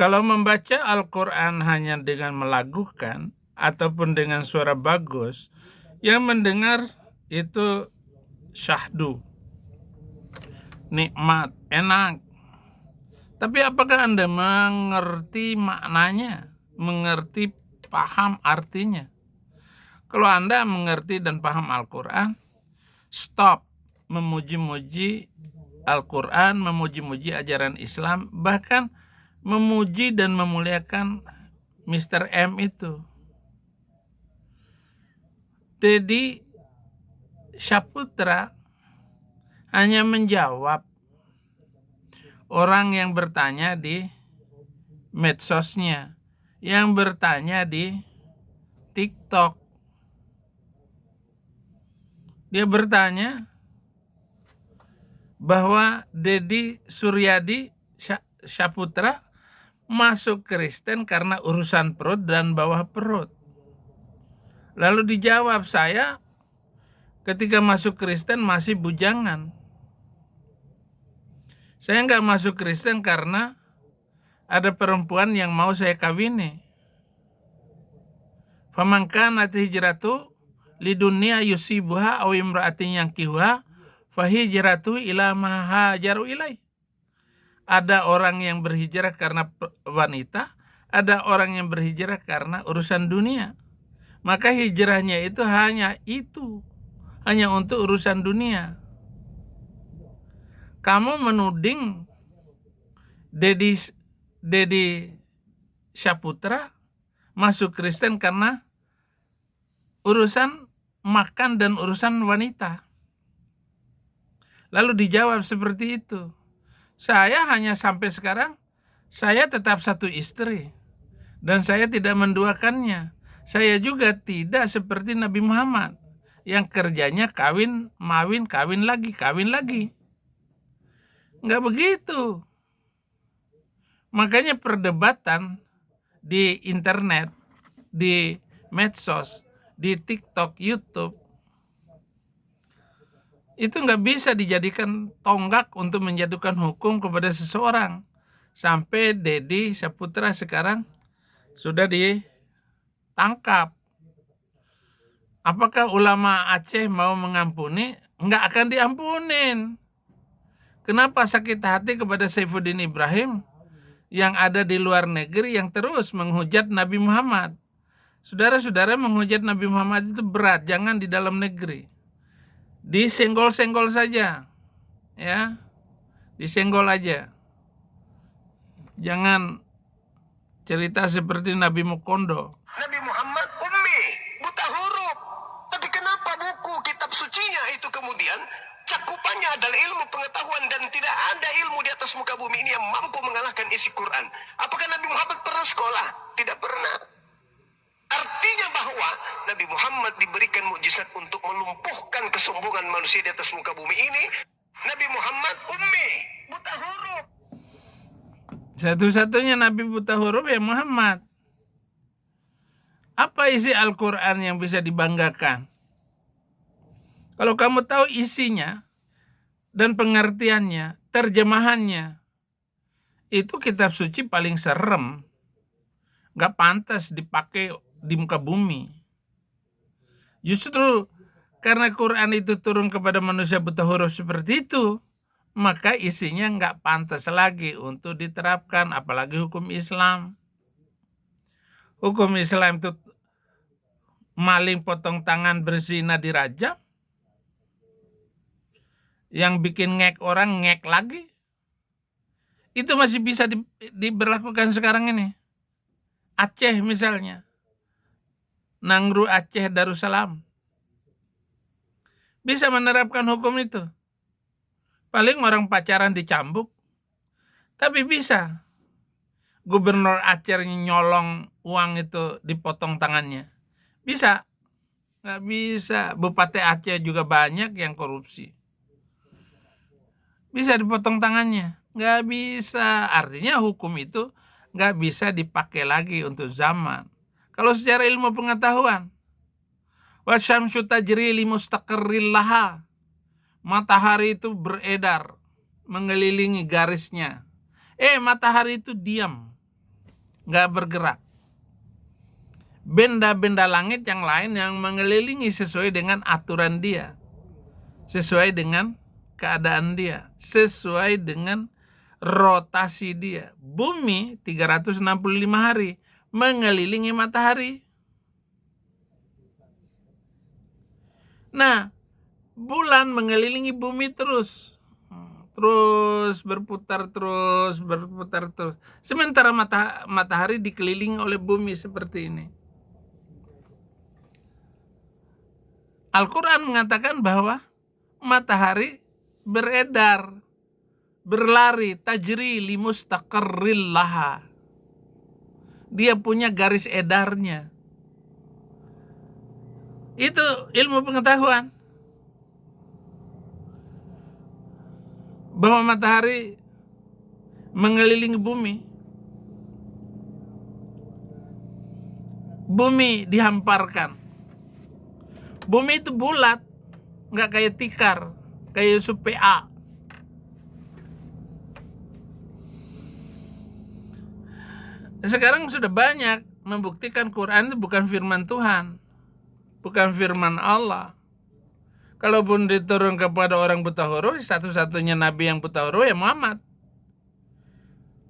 Kalau membaca Al-Quran hanya dengan melagukan ataupun dengan suara bagus, yang mendengar itu syahdu, nikmat, enak. Tapi apakah Anda mengerti maknanya? Mengerti, paham artinya? Kalau Anda mengerti dan paham Al-Quran, stop memuji-muji Al-Quran, memuji-muji ajaran Islam, bahkan memuji dan memuliakan Mr. M itu. Deddy Saputra hanya menjawab orang yang bertanya di medsosnya, yang bertanya di TikTok. Dia bertanya bahwa Deddy Suryadi Saputra masuk Kristen karena urusan perut dan bawah perut. Lalu dijawab, saya ketika masuk Kristen masih bujangan. Saya nggak masuk Kristen karena ada perempuan yang mau saya kawini. Faman kanat hijratu lidunya yusibuha aw imra'atin yankihuha fahijratu ila ma hajaru ilai. Ada orang yang berhijrah karena wanita, ada orang yang berhijrah karena urusan dunia. Maka hijrahnya itu hanya untuk urusan dunia. Kamu menuding Deddy Saputra masuk Kristen karena urusan makan dan urusan wanita. Lalu dijawab seperti itu. Saya hanya sampai sekarang, saya tetap satu istri. Dan saya tidak menduakannya. Saya juga tidak seperti Nabi Muhammad yang kerjanya kawin, mawin, kawin lagi. Nggak begitu. Makanya perdebatan di internet, di medsos, di TikTok, YouTube, itu nggak bisa dijadikan tonggak untuk menjatuhkan hukum kepada seseorang. Sampai Deddy Saputra sekarang sudah ditangkap. Apakah ulama Aceh mau mengampuni? Nggak akan diampunin. Kenapa sakit hati kepada Saifuddin Ibrahim yang ada di luar negeri yang terus menghujat Nabi Muhammad? Saudara-saudara, menghujat Nabi Muhammad itu berat, jangan di dalam negeri. Disenggol-senggol saja, ya, disenggol aja. Jangan cerita seperti Nabi Mukondo. Nabi Muhammad ummi, buta huruf. Tapi kenapa buku kitab sucinya itu kemudian cakupannya adalah ilmu pengetahuan dan tidak ada ilmu di atas muka bumi ini yang mampu mengalahkan isi Quran? Apakah Nabi Muhammad pernah sekolah? Tidak pernah. Artinya bahwa Nabi Muhammad diberikan mukjizat untuk melumpuhkan kesombongan manusia di atas muka bumi ini. Nabi Muhammad ummi, buta huruf. Satu-satunya Nabi buta huruf ya Muhammad. Apa isi Al-Quran yang bisa dibanggakan? Kalau kamu tahu isinya dan pengertiannya, terjemahannya, itu kitab suci paling serem. Gak pantas dipakai di muka bumi. Justru karena Quran itu turun kepada manusia buta huruf seperti itu, maka isinya gak pantas lagi untuk diterapkan, apalagi hukum Islam. Hukum Islam itu maling potong tangan berzina dirajam. Yang bikin ngek orang ngek lagi. Itu masih bisa diberlakukan sekarang ini. Aceh misalnya. Nangru Aceh Darussalam. Bisa menerapkan hukum itu. Paling orang pacaran dicambuk. Tapi bisa. Gubernur Aceh nyolong uang itu dipotong tangannya. Bisa. Nggak bisa. Bupati Aceh juga banyak yang korupsi. Bisa dipotong tangannya. Nggak bisa. Artinya hukum itu nggak bisa dipakai lagi untuk zaman. Kalau secara ilmu pengetahuan, wasyamsu tajri li mustaqarril laha. Matahari itu beredar, mengelilingi garisnya. Matahari itu diam. nggak bergerak. Benda-benda langit yang lain yang mengelilingi sesuai dengan aturan dia, sesuai dengan keadaan dia, sesuai dengan rotasi dia. Bumi 365 hari mengelilingi matahari. Nah, bulan mengelilingi bumi terus berputar terus. Sementara matahari dikelilingi oleh bumi seperti ini. Al-Quran mengatakan bahwa matahari beredar, berlari, tajri li mustaqarril laha. Dia punya garis edarnya. Itu ilmu pengetahuan. Bahwa matahari mengelilingi bumi. Bumi dihamparkan. Bumi itu bulat, nggak kayak tikar, kayak Yusuf PA. Sekarang sudah banyak membuktikan Quran itu bukan firman Tuhan, bukan firman Allah. Kalaupun diturun kepada orang buta huruf, satu-satunya nabi yang buta huruf ya Muhammad.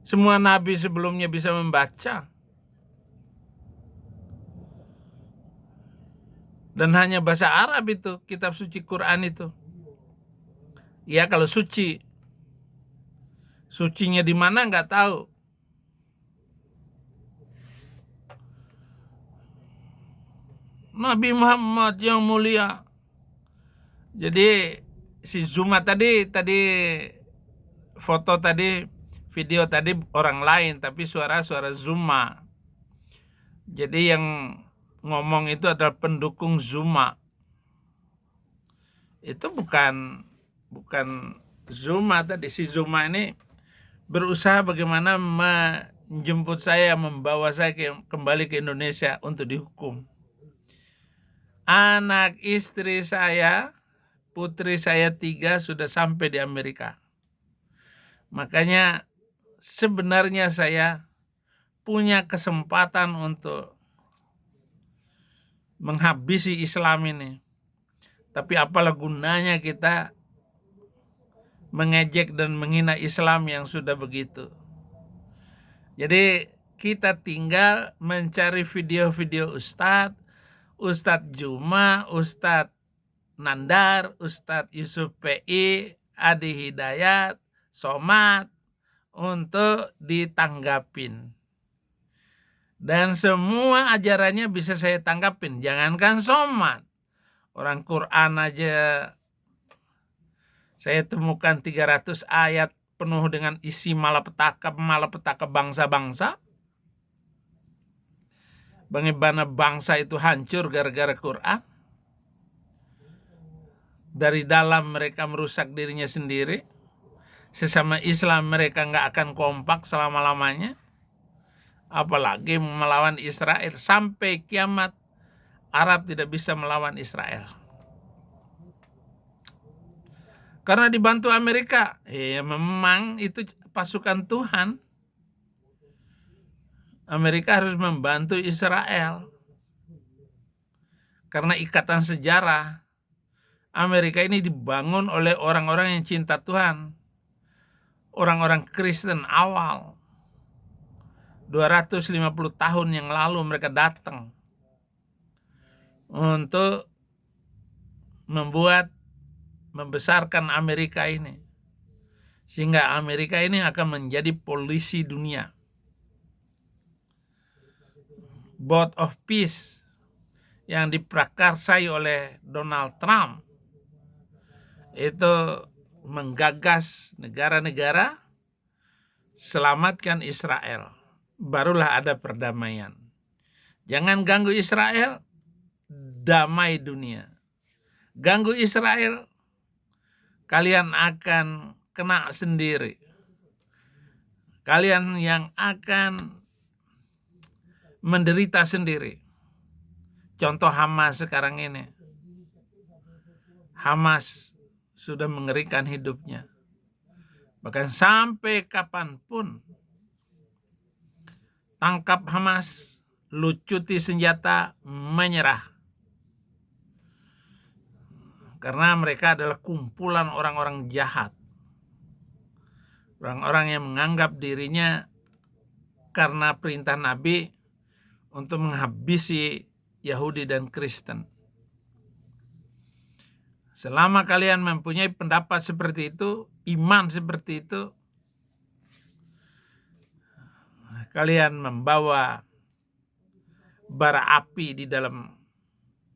Semua nabi sebelumnya bisa membaca. Dan hanya bahasa Arab itu, kitab suci Quran itu. Ya kalau suci. Sucinya di mana nggak tahu. Nabi Muhammad yang mulia. Jadi si Zuma tadi foto tadi, video tadi orang lain, tapi suara Zuma. Jadi yang ngomong itu adalah pendukung Zuma. Itu bukan Zuma tadi. Si Zuma ini berusaha bagaimana menjemput saya, membawa saya kembali ke Indonesia untuk dihukum. Anak istri saya, putri saya 3 sudah sampai di Amerika. Makanya sebenarnya saya punya kesempatan untuk menghabisi Islam ini. Tapi apalah gunanya kita mengejek dan menghina Islam yang sudah begitu. Jadi kita tinggal mencari video-video Ustadz Juma, Ustadz Nandar, Ustadz Yusuf PI, Adi Hidayat, Somad untuk ditanggapin. Dan semua ajarannya bisa saya tanggapin. Jangankan Somad. Orang Quran aja saya temukan 300 ayat penuh dengan isi malapetaka bangsa-bangsa. Bagaimana bangsa itu hancur gara-gara Quran. Dari dalam mereka merusak dirinya sendiri. Sesama Islam mereka nggak akan kompak selama-lamanya. Apalagi melawan Israel. Sampai kiamat Arab tidak bisa melawan Israel. Karena dibantu Amerika. Ya memang itu pasukan Tuhan. Amerika harus membantu Israel. Karena ikatan sejarah. Amerika ini dibangun oleh orang-orang yang cinta Tuhan. Orang-orang Kristen awal. 250 tahun yang lalu mereka datang untuk membesarkan Amerika ini. Sehingga Amerika ini akan menjadi polisi dunia. Board of Peace yang diprakarsai oleh Donald Trump itu menggagas negara-negara selamatkan Israel. Barulah ada perdamaian. Jangan ganggu Israel, damai dunia. Ganggu Israel, kalian akan kena sendiri. Kalian yang akan menderita sendiri. Contoh Hamas sekarang ini. Hamas sudah mengerikan hidupnya. Bahkan sampai kapanpun tangkap Hamas, lucuti senjata, menyerah. Karena mereka adalah kumpulan orang-orang jahat. Orang-orang yang menganggap dirinya karena perintah Nabi untuk menghabisi Yahudi dan Kristen. Selama kalian mempunyai pendapat seperti itu, iman seperti itu, kalian membawa bara api di dalam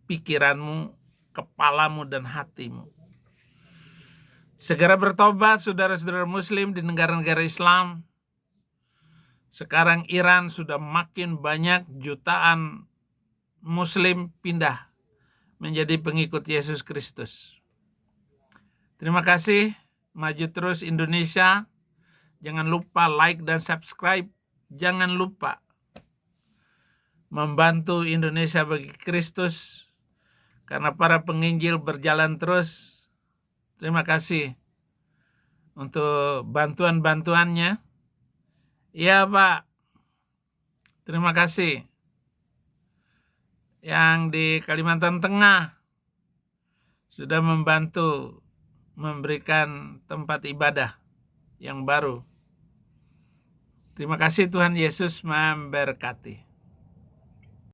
pikiranmu, kepalamu, dan hatimu. Segera bertobat, saudara-saudara Muslim di negara-negara Islam. Sekarang Iran sudah makin banyak jutaan Muslim pindah menjadi pengikut Yesus Kristus. Terima kasih, maju terus Indonesia. Jangan lupa like dan subscribe. Jangan lupa membantu Indonesia bagi Kristus, karena para penginjil berjalan terus. Terima kasih untuk bantuan-bantuannya. Ya Pak, terima kasih. Yang di Kalimantan Tengah sudah membantu memberikan tempat ibadah yang baru. Terima kasih, Tuhan Yesus memberkati.